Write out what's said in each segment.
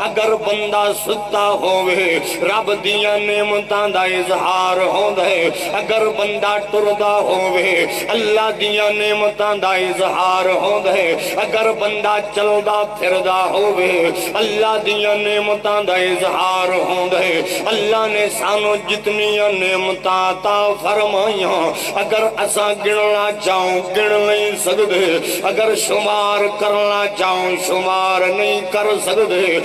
اگر بندہ ستا ہوئے رب دیاں نعمتاں دا اظہار ہوندا ہے اگر بندہ ٹردا ہوئے اللہ دیاں نعمتاں دا اظہار ہوندا ہے اگر بندہ چلدا پھردا ہوئے اللہ دیاں نعمتاں دا اظہار ہوندا ہے اللہ نے سانو جتنیاں نعمتاں عطا فرمائیاں اگر اساں گننا چاہوں گن نہیں سکدے اگر شمار کرنا چاہوں شمار نہیں کر سکدے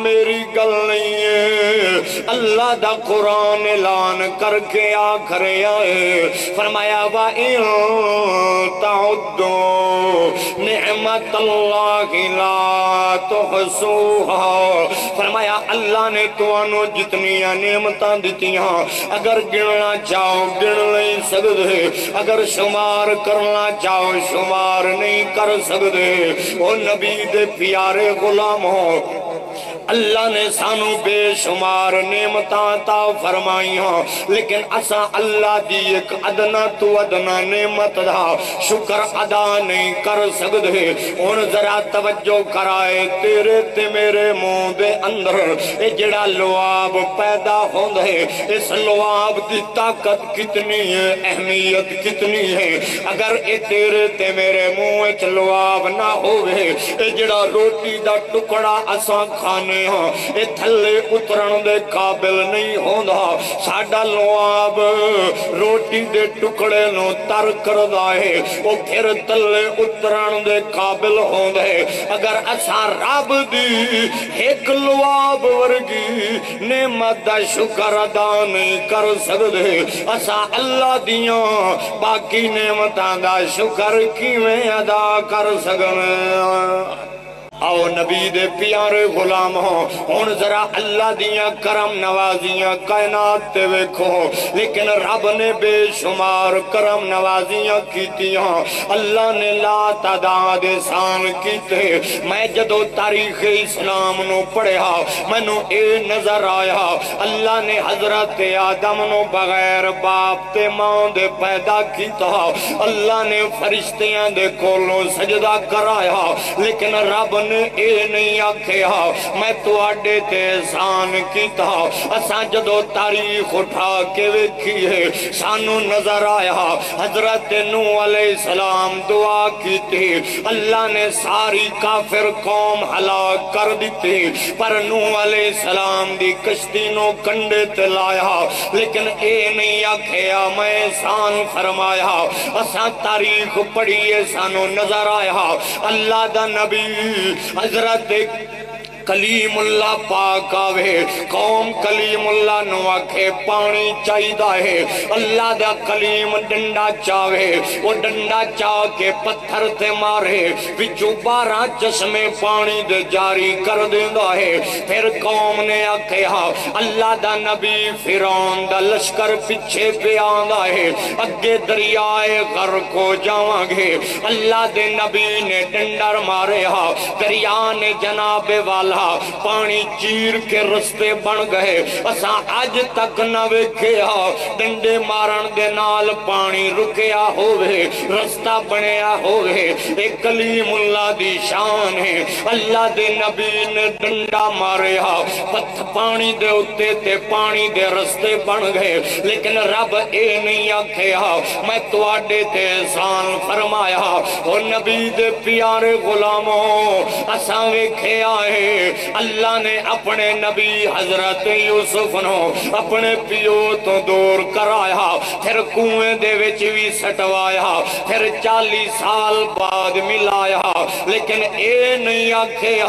میری گل نہیں ہے اللہ دا قرآن اعلان کر کے آخر آئے فرمایا وَإِن تَعُدُّوا نِعْمَتَ اللَّهِ لَا تُحْصُوهَا فرمایا اللہ نے تو انو جتنیاں نعمتاں دیتیاں اگر گننا چاہو گن نہیں سکدے اگر شمار کرنا چاہو شمار نہیں کر سکدے او نبی دے پیارے غلاموں اللہ نے سانو بے شمار نعمتاں عطا فرمائیاں لیکن اساں اللہ دی ایک ادنا تو ادنا نعمت دا شکر ادا نہیں کر سکدے ہن ذرا توجہ کرائے تیرے تے میرے منہ دے اندر اے جڑا لعاب پیدا ہوندا ہے اس لعاب دی طاقت کتنی ہے اہمیت کتنی ہے اگر اے تیرے تے میرے منہ وچ لعاب نہ ہوئے اے جڑا روٹی دا ٹکڑا اساں کھانے اے تھلے اترن دے قابل نہیں ہوندا ساڈا لعاب روٹی دے ٹکڑے نو تر کردا ہے او پھر تھلے اترن دے قابل ہوندا ہے اگر اساں رب دی ایک لعاب ورگی نعمت دا شکر ادا نہیں کر سکدے اساں اللہ دیاں باقی نعمتاں دا شکر کیویں ادا کر سکنے آؤ نبی دے پیارے غلام ہون ذرا اللہ دیاں کرم نوازیاں کائنات تے ویکھو لیکن رب نے بے شمار کرم نوازیاں کیتیاں اللہ نے لا تعداد احسان کیتے میں جدو تاریخ اسلام نو پڑھیا میں نو اے نظر آیا اللہ نے حضرت آدم نو بغیر باپ تے ماں دے پیدا کیتا اللہ نے فرشتیاں دے کولوں سجدہ کرایا لیکن رب نے اے نہیں آکھیا میں تو آڈے تے احسان کیتا اساں جدو تاریخ اٹھا کے ویکھی ہے سانو نظر آیا حضرت نوح علیہ السلام دعا کیتی اللہ نے ساری کافر قوم ہلاک کر دیتی پر نوح علیہ السلام دی کشتی نو کنڈے تے لایا لیکن اے نہیں آکھیا میں احسان فرمایا اساں تاریخ پڑھیے سانو نظر آیا اللہ دا نبی حضرت کلیم اللہ پاک آوے قوم کلیم اللہ نو آکھے پانی چاہیدہ ہے اللہ دا کلیم ڈنڈا چاہے وہ ڈنڈا چاہ کے پتھر تے مارے وچو 12 چشمے پانی دے جاری کر دیندہ ہے پھر قوم نے آکھے اللہ دا نبی فرعون دا لشکر پچھے پہ آندہ ہے اگے دریائے غرق ہو جاواں گے اللہ دے نبی نے ڈنڈر مارے دریا نے جناب والا پانی چیر کے رستے بن گئے اساں آج تک نہ ویکھیا ڈنڈے مارن دے نال پانی رکیا ہوئے رستہ بنیا ہوئے ایک کلیم اللہ دی شان ہے اللہ دے نبی نے ڈنڈا ماریا پتھ پانی دے اتے تے پانی دے رستے بن گئے لیکن رب اے نہیں آکھیا میں تو آڈے تے احسان فرمایا اور نبی دے پیارے غلاموں اساں ویکھیا ہے اللہ نے اپنے نبی حضرت یوسف نو اپنے پیو تو دور کرایا پھر کنویں دے وچ بھی سٹوایا پھر 40 سال بعد ملایا لیکن اے نہیں آکھیا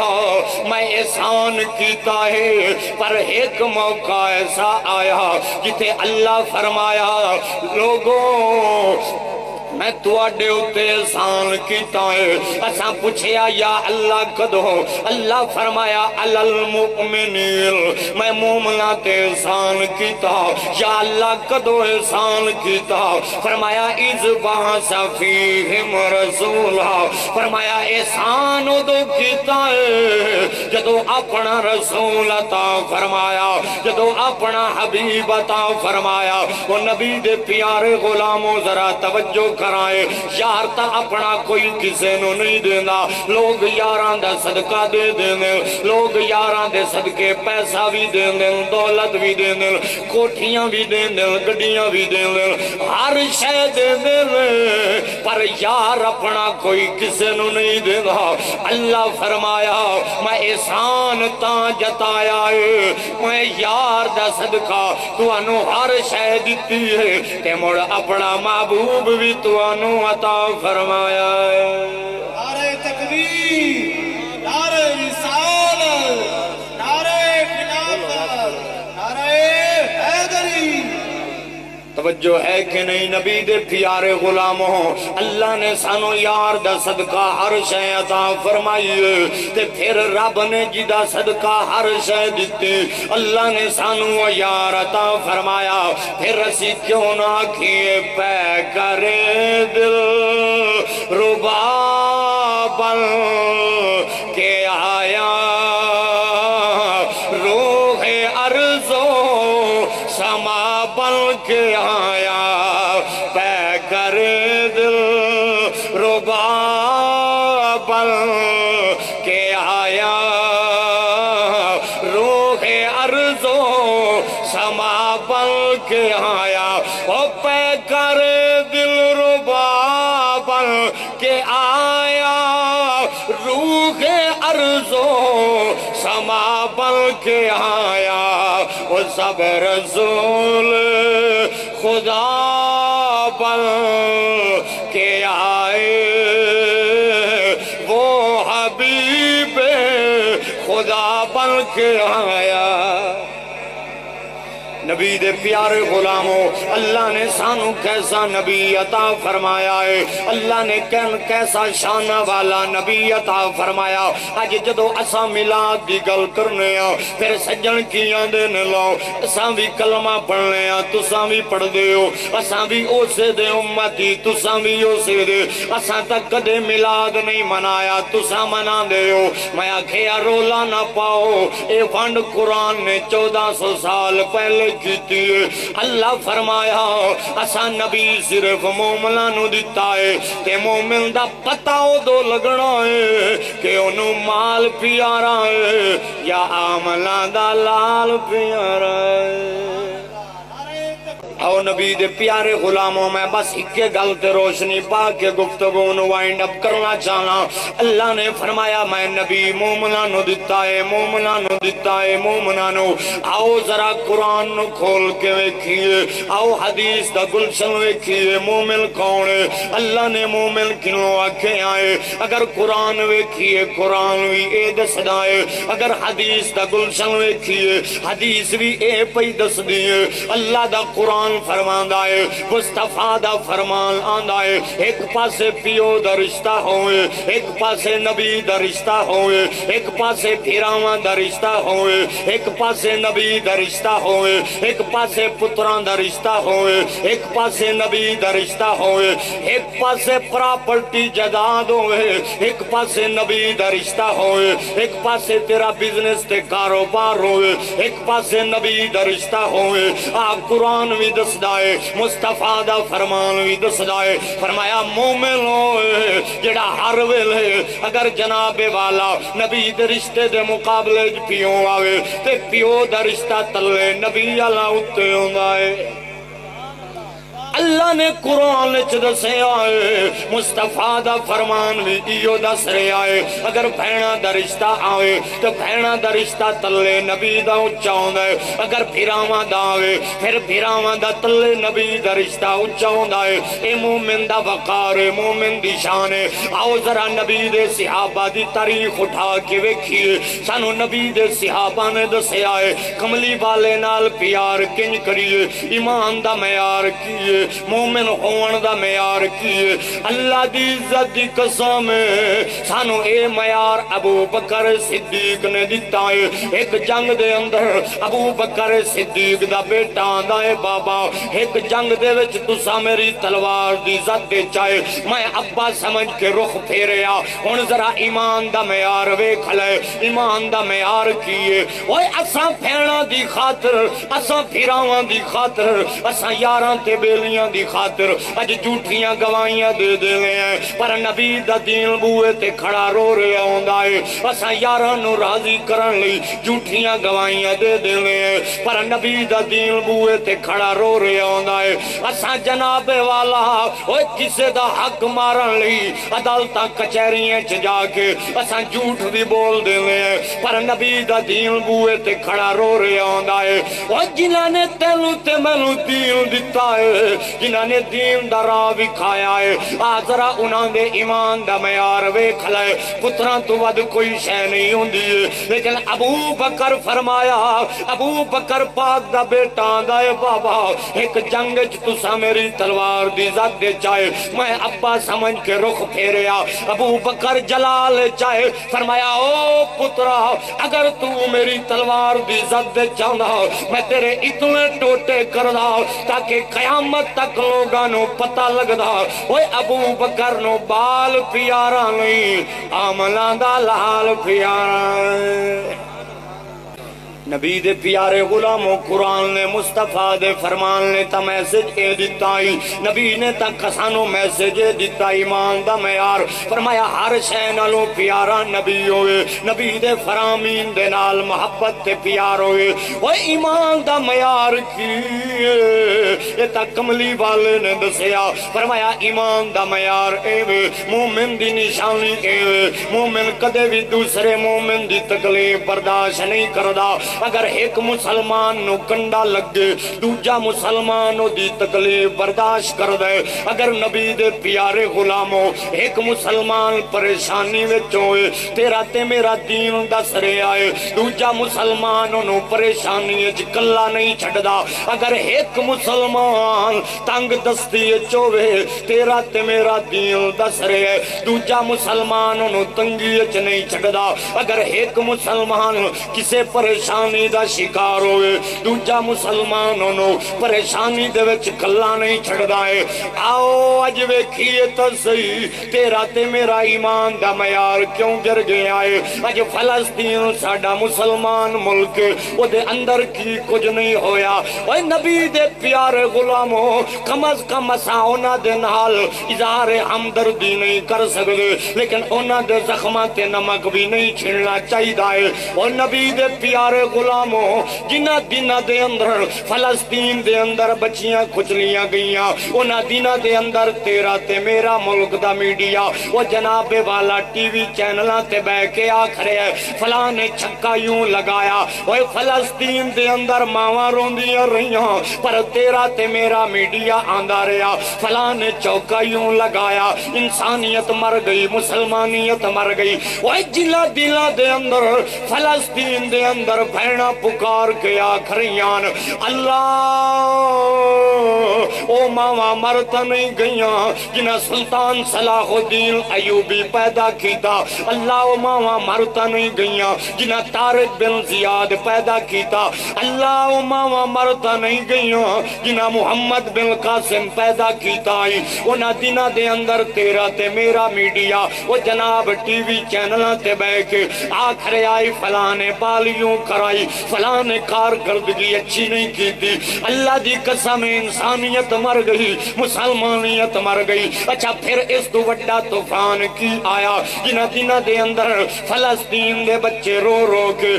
میں احسان کیتا ہے پر ایک موقع ایسا آیا جتے اللہ فرمایا لوگوں میں تو آڈے ہوتے احسان کیتا ہے اساں پوچھیا یا اللہ کدو اللہ فرمایا المؤمنین میں مومنہ تے احسان کیتا یا اللہ کدو احسان کیتا فرمایا اذ بعث فیہم رسولا فرمایا احسان دو کیتا ہے جدو اپنا رسول عطا فرمایا جدو اپنا حبیب عطا فرمایا وہ نبی دے پیارے غلاموں ذرا توجہ کرائے یار تا اپنا کوئی کسے نو نہیں دینا لوگ یاران دا صدقہ دے دینے لوگ یاران دے صدقے پیسہ بھی دینے دولت بھی دینے کوٹھیاں بھی دینے گڑیاں بھی دینے ہر شے دینے پر یار اپنا کوئی کسے نو نہیں دینا اللہ فرمایا میں احسان تاں جتایا ہے میں یار دا صدقہ تو انو ہر شے دیتی ہے تے مڑ اپنا محبوب بھی تو انو عطا فرمایا ہے نعرہ تکبیر نعرہ رسالت نعرہ خلافت نعرہ حیدری توجہ ہے کہ نہیں نبی دے پیارے غلاموں اللہ نے سانو یار دا صدقہ ہر شے عطا فرمائی تے پھر رب نے جدا صدقہ ہر شے دیتی اللہ نے سانو یار عطا فرمایا پھر اسی کیوں نہ کیے پے کرے دل ربا بن کے آیا روح ارض و سما بن کے آیا پے کر دل ربا بن کے آیا روح ارض و سما بن کے آیا او پے کر دل ربا بن کے آیا روح ارض و سما بن کے آیا وہ سب رسول خدا بن کے آئے وہ حبیب خدا بن کے آیا نبی دے پیارے غلاموں اللہ نے سانو کیسا نبی عطا فرمایا ہے اللہ نے کیسا شانہ والا نبی عطا فرمایا آج جدو اساں میلاد دی گل کرنے ہیں پھر سجن کیاں دینے لاؤ اساں بھی کلمہ پڑھنے ہیں تساں بھی پڑھ دے ہو اساں بھی اسے دے امتی تساں بھی اسے دے اساں تک کدے میلاد نہیں منایا تساں منا دے ہو میں آکھیا رولا نہ پاؤ اے فنڈ قرآن نے 1400 سال پہلے کیتی ہے اللہ فرمایا اسا نبی صرف مومناں نو دیتا ہے تے مومن دا پتہ او دو لگنا ہے کہ انہوں مال پیارا ہے یا عاملہ دا لال پیارا ہے او نبی دے پیارے غلاموں میں بس اکے گل تے روشنی پا کے گفتگو نو وائنڈ اپ کرنا چاہنا اللہ نے فرمایا میں نبی مومناں نو دیتا ہے مومناں نو دیتا ہے مومناں نو آؤ ذرا قرآن نو کھول کے ویکھیے آؤ حدیث دا گلشن ویکھیے مومن کون ہے اللہ نے مومن کنوں آکھے آئے اگر قرآن ویکھیے قرآن بھی اے دس دائے اگر حدیث دا گلشن ویکھیے حدیث بھی اے پئی دس دیئے اللہ دا قرآن فرمان دائے مصطفیٰ دا فرمان آندائے ایک پاسے پیو دا رشتہ ہوئے ایک پاسے نبی دا رشتہ ہوئے ایک پاسے پھیراواں دا رشتہ ہوئے ایک پاسے نبی دا رشتہ ہوئے ایک پاسے پتران دا رشتہ ہوئے ایک پاسے نبی دا رشتہ ہوئے ایک پاسے پراپرٹی جداد ہوئے ایک پاسے نبی دا رشتہ ہوئے ایک پاسے تیرا بزنس تے کاروبار ہوئے ایک پاسے نبی دا رشتہ ہوئے آپ قرآن بھی دس دائے مصطفیٰ دا فرمان بھی دس دائے فرمایا مومن ہوئے جڑا ہر ویلے اگر جناب والا نبی دے رشتے دے مقابلے پیوں آوے تے پیو دا رشتہ تلے نبی اللہ اتے ہوں دائے اللہ نے قرآن چ دسے آئے مصطفیٰ دا فرمان بھی ایو دس رہے آئے اگر بھینا دا رشتہ آئے تو بھینا دا رشتہ تلے نبی دا اچھا ہوندہ ہے اگر بھیراواں دا آئے پھر بھیراواں دا تلے نبی دا رشتہ اچھا ہوندہ ہے اے مومن دا وقار ہے مومن دی شان ہے آؤ ذرا نبی دے صحابہ دی تاریخ اٹھا کے ویکھیے سانو نبی دے صحابہ نے دسے آئے کملی والے نال پیار کنج کریے ایمان دا معیار کیے مومن ہون دا معیار کیے اللہ دی عزت دی قسم سانو اے معیار ابو بکر صدیق نے دیتا ہے ایک جنگ دے اندر ابو بکر صدیق دا بیٹا آندا ہے بابا ایک جنگ دے وچ تسا میری تلوار دی عزت دے چاہے میں ابا سمجھ کے رخ پھیریا ہن ذرا ایمان دا معیار ویکھ لے ایمان دا معیار کیے اوے اساں پھیڑاں دی خاطر اساں پھیراواں دی خاطر اساں یاراں تے بیلیاں گواہیاں دی خاطر اج جھوٹیاں گواہیاں دے دے ہیں، پر نبی دا دین بوئے تے کھڑا رو رہا ہوندا ہے۔ اساں یاراں نو راضی کرن لئی جھوٹیاں گواہیاں دے دے ہیں، پر نبی دا دین بوئے تے کھڑا رو رہا ہوندا ہے۔ اساں جناب والا اوے کسے دا حق مارن لئی عدالتاں کچہریاں چ جا کے اساں جھوٹ بھی بول دے ہیں، پر نبی دا دین بوئے تے کھڑا رو رہا ہوندا ہے۔ او جنہاں نے تینوں تے مینوں دین دتا ہے، جنہاں نے دین دا راہ وکھایا ہے، آ ذرا انہاں دے ایمان دا معیار ویکھ لے، پتراں تو ود کوئی شے نہیں ہوندی ہے۔ لیکن ابو بکر فرمایا، ابو بکر پاک دا بیٹا آندا ہے بابا ایک جنگ وچ تساں میری تلوار دی زد دے چاہے، میں ابا سمجھ کے رخ پھیریا، ابو بکر جلال چاہے، فرمایا او پترا اگر تو میری تلوار دی زد دے چاہنا میں تیرے اتنے ٹوٹے کردا تاکہ قیامت تک لوگاں نو پتہ لگدا اوے ابو بکر نو بال پیارا نہیں آملاں دا لال پیارا۔ نبی دے پیارے غلاموں قرآن نے مصطفیٰ دے فرمان نے تا میسج اے دیتا ہی، نبی نے تا کسانوں میسج اے دیتا ایمان دا معیار، فرمایا ہر شے نالوں پیارا نبی ہوئے، نبی دے فرامین دے نال محبت تے پیار ہوئے۔ وہ ایمان دا معیار کی اے تا کملی والے نے دسیا، فرمایا ایمان دا معیار اے وے، مومن دی نشانی اے وے، مومن کدے بھی دوسرے مومن دی تکلیف برداشت نہیں کردا۔ اگر ایک مسلمان نو کنڈا لگے دوجا مسلمان نو دی تکلیف برداشت کر دے، اگر نبی دے پیارے غلاموں ایک مسلمان پریشانی وچ ہوئے تیرا تے میرا دین دس رہا ہے، دوجا مسلمان نو پریشانی وچ کلا نہیں چھڑدا، اگر ایک مسلمان تنگ دستی وچ ہوئے تیرا تے میرا دین دس رہا ہے، دوجا مسلمان نو تنگی وچ نہیں چھڑدا، اگر ایک مسلمان کسے پریشانی دا شکار ہوئے دوجا مسلمانوں نو پریشانی دے وچ کلا نہیں چھڑدا ہے۔ آؤ اج ویکھیے تے صحیح تیرا تے میرا ایمان دا معیار کیوں گر گیا ہے۔ اج فلسطین ساڈا مسلمان ملک او دے اندر کی کچھ نہیں ہویا، اوے نبی دے پیارے غلاموں کم از کم اساں انہاں دے نال اظہار ہمدردی نہیں کر سکدے، لیکن انہاں دے زخماں تے نمک بھی نہیں چھڑنا چاہیدا ہے۔ او نبی دے پیارے غلاموں جنہ دنہ دے اندر فلسطین دے اندر بچیاں کچلیاں گئیاں، انہ دنہ دے اندر تیرا تے میرا ملک دا میڈیا وہ جناب والا ٹی وی چینلاں تے بے کے آکھرے ہے فلاں نے چھکا یوں لگایا، وہ فلسطین دے اندر ماواں روندیاں رہیاں پر تیرا تے میرا میڈیا آندا رہا، فلاں نے چوکا یوں لگایا، انسانیت مر گئی، مسلمانیت مر گئی۔ وہ جلہ دلہ دے اندر فلسطین دے اندر بھیڑا پکار کے آخریان اللہ او ماما مرتا نہیں گئیاں جنہ سلطان صلاح الدین ایوبی پیدا کیتا، اللہ او ماما مرتا نہیں گئیاں جنہ طارق بن زیاد پیدا کیتا، اللہ او ماما مرتا نہیں گئیاں جنہ محمد بن قاسم پیدا کیتا ہی۔ انہ دنہ دے اندر تیرا تے میرا میڈیا وہ جناب ٹی وی چینلاں تے بے کے آخرے آئی فلاں نے بالیوں کرائی، فلاں نے کارکردگی اچھی نہیں کی تھی، اللہ دی قسم انسانیت مر گئی، مسلمانیت مر گئی۔ اچھا پھر اس تو وڈا طوفان کی آیا جنہ دنہ دے اندر فلسطین دے بچے رو رو کے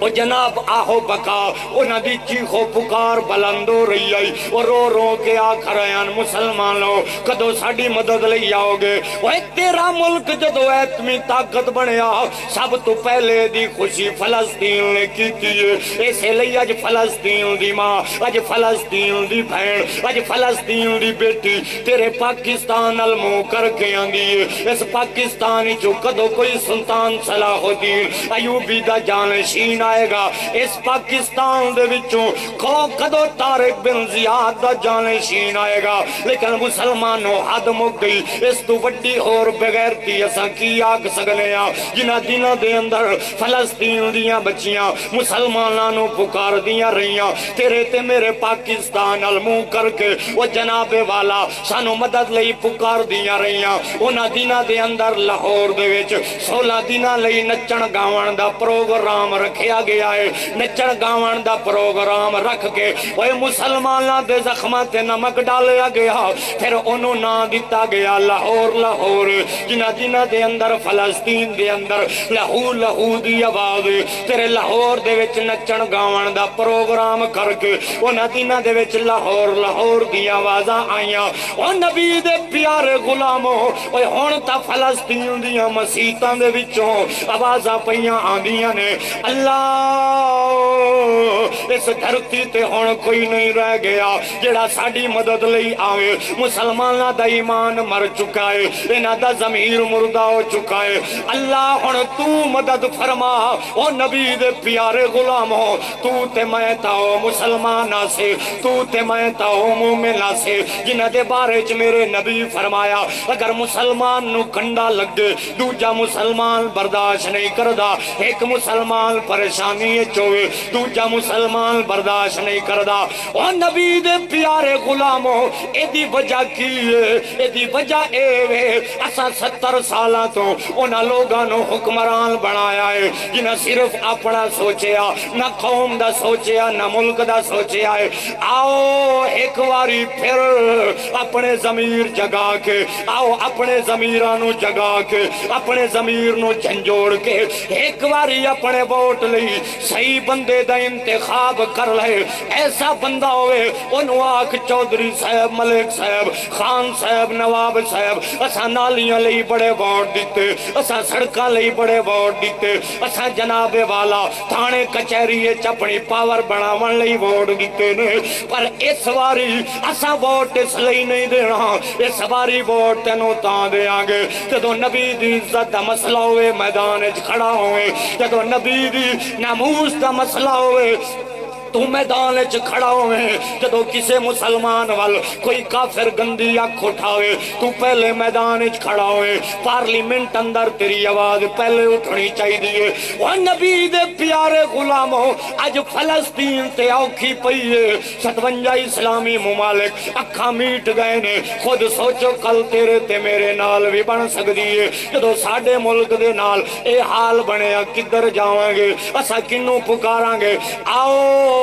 وہ جناب آہو بکا انہاں دی چیخو پکار بلند ہو رہی آئی، وہ رو رو کے آکھر آیان مسلمانوں کدو ساڑی مدد لئی آؤ گے۔ وہ تیرا ملک جدو ایتمی طاقت بنیا سب تو پہلے دی خوشی فلسطین نے کی تیئے، ایسے لئی اج فلسطین دی ماں، اج فلسطین دی بھین، اج فلسطین دی بیٹی تیرے پاکستان المو کر کے آندیے، اس پاکستانی جو کدو کوئی سلطان صلاح الدین ایوبی دا جانشین آئے گا، اس پاکستان دے وچوں کدو طارق بن زیاد دا جانشین آئے گا، لیکن مسلمانوں حد مک گئی، اس تو وڈی اور بغیرتی اساں کی آگ سگنیا جنہ دنہ دے اندر فلسطین دیاں بچیاں مسلمانوں پکار دیاں رہیاں، تیرے تے میرے پاکستان المو کر کے وہ جناب والا سانو مدد لئی پکار دیاں رہیاں۔ انہ دنہ دے اندر لاہور دے وچ 16 دنہ لئی نچن گاون دا پروگرام رکھیا لیا گیا ہے نچن گاون دا پروگرام رکھ کے وہ مسلماناں دے زخماں تے نمک ڈالیا گیا پھر انہوں نام دیتا گیا لاہور لاہور جنہ جنہ دے اندر فلسطین دے اندر لہو لہو دی آواز تیرے لاہور دے وچ نچن گاون دا پروگرام کر کے انہاں دنہ دے وچ لاہور لاہور دی آوازاں آئیاں او نبی دے پیارے غلاموں اوے ہن تا فلسطین دیاں مسیتاں دے وچوں آوازاں پئیاں آندیاں نے اللہ اس دھرتی تے ہن کوئی نہیں رہ گیا جڑا ساڈی مدد لئی آوے مسلماناں دا ایمان مر چکا ہے انہاں دا ضمیر مردہ ہو چکا ہے اللہ ہن تو مدد فرما او نبی دے پیارے غلاموں تو تے میں تاؤ مسلمانہ سے تو تے میں تاؤ مومنہ سے جنہ دے بارے چ میرے نبی فرمایا اگر مسلمان نو کنڈا لگے دوجا مسلمان برداشت نہیں کردا ایک مسلمان پریشانی چوے دوجا مسلمان برداشت نہیں کردا او نبی دے پیارے غلاموں اے دی وجہ کی ہے اے دی وجہ اے وے اساں 70 سالاں تو انہاں لوگاں نو حکمران بنایا ہے جنہاں صرف اپنا سوچیا نہ قوم دا سوچیا نہ ملک دا سوچیا ہے آؤ ایک واری پھر اپنے ضمیر جگا کے آؤ اپنے ضمیرانو جگا کے اپنے ضمیر نو جھنجوڑ کے ایک واری اپنے ووٹ لئی صحیح بندے دا انتخاب کر لے ایسا بندہ ہوئے انہوں آکھ چودھری صاحب ملک صاحب خان صاحب نواب صاحب اسا نالیاں لئی بڑے ووٹ دیتے اسا سڑکاں لئی بڑے ووٹ دیتے اسا جناب والا تھانے کچہری چپنی پاور بناون لئی ووٹ دیتے نے پر اس واری اسا ووٹ اس لئی نہیں دینا اس واری ووٹ تینوں تاں دے آگے جدو نبی دی عزت دا مسئلہ ہوئے میدان اچ کھڑا ہوئے جدو نبی دی ناموس دا مسئلہ ہوئے تو میدان اچ کھڑا ہوئے جدو کسے مسلمان وال کوئی کافر گندی اکھ اٹھاوے تو پہلے میدان اچ کھڑا ہوئے پارلیمنٹ اندر تیری آواز پہلے اٹھنی چاہی دیئے وہ نبی دے پیارے غلاموں آج فلسطین تے اوکھی پئیے 57 اسلامی ممالک اکھاں میٹ گئے نے خود سوچو کل تیرے تے میرے نال بھی بن سکدیئے جدو ساڑھے ملک دے نال اے حال بنیا کدھر جاؤیں گے اسا کنوں پکاراں گے آؤ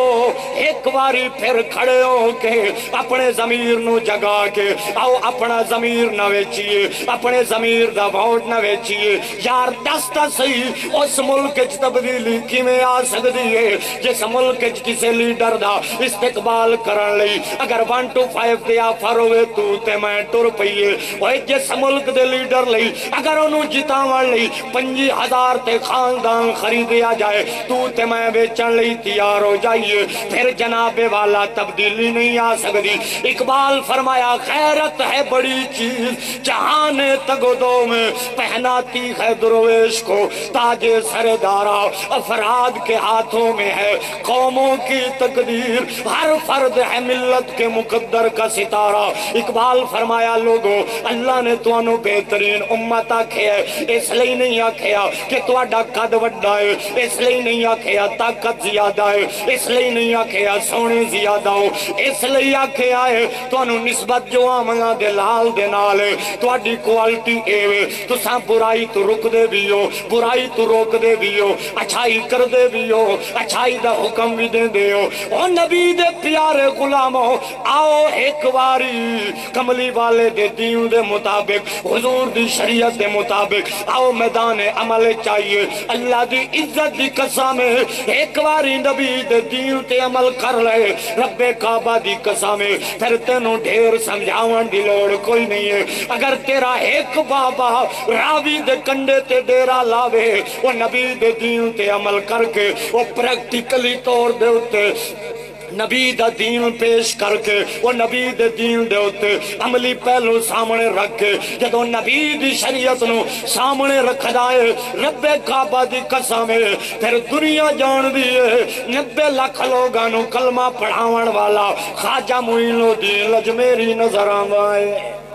ایک باری پھر کھڑے ہو کے اپنے ضمیر نو جگا کے آؤ اپنا ضمیر نہ ویچیے اپنے ضمیر دا ووٹ نہ ویچیے یار دستا صحیح اس ملک چ تبدیلی کی میں آ سکتی ہے جس ملک چ کسے لیڈر دا استقبال کرن لئی اگر 1 to 5 دے آفر ہوئے تو تے میں ٹر پئیے وہ جس ملک دے لیڈر لئی اگر انہوں جتاون لئی 50,000 تے خاندان خریدیا جائے تو تے میں بیچن لئی تیار ہو جائیے پھر جناب والا تبدیلی نہیں آ سکتی اقبال فرمایا خیرت ہے بڑی چیز جہان تگدو میں پہناتی ہے درویش کو تاج سردارا افراد کے ہاتھوں میں ہے قوموں کی تقدیر ہر فرد ہے ملت کے مقدر کا ستارہ اقبال فرمایا لوگو اللہ نے توانو بہترین امت آکھیا ہے اس لئے نہیں آکھیا کہ تواڈا قد وڈا ہے اس لئے نہیں آکھیا طاقت زیادہ ہے اس لئے نہیں آکھیا سونے زیادہ ہو اس لئے آکھیا ہے توانو نسبت جو آمنا دے لال دے نالے تواڈی کوالٹی ایوے تو ساں برائی تو رک دے بھی ہو برائی تو روک دے بھی ہو اچھائی کر دے بھی ہو اچھائی دا حکم بھی دے دے ہو او نبی دے پیارے غلاموں آؤ ایک واری کملی والے دے دین دے مطابق حضور دی شریعت دے مطابق آؤ میدان عمل چاہیے اللہ دی عزت دی قسم ایک واری نبی دے دین تے عمل کر لے رب کعبہ دی قسم پھر تینوں ڈھیر سمجھاون دی لوڑ کوئی نہیں ہے اگر تیرا ایک بابا راوی دے کنڈے تے ڈیرا لاوے وہ نبی دے دین تے عمل کر کے وہ پریکٹیکلی طور دے ہوتے نبی دا دین پیش کر کے وہ نبی دے دین دے ہوتے عملی پہلو سامنے رکھ کے جدو نبی دی شریعت نو سامنے رکھ جائے رب کعبہ دی قسم پھر دنیا جان دیئے 90 لاکھ لوگانو کلمہ پڑھاون والا خواجہ معین الدین اجمیری نظر آئے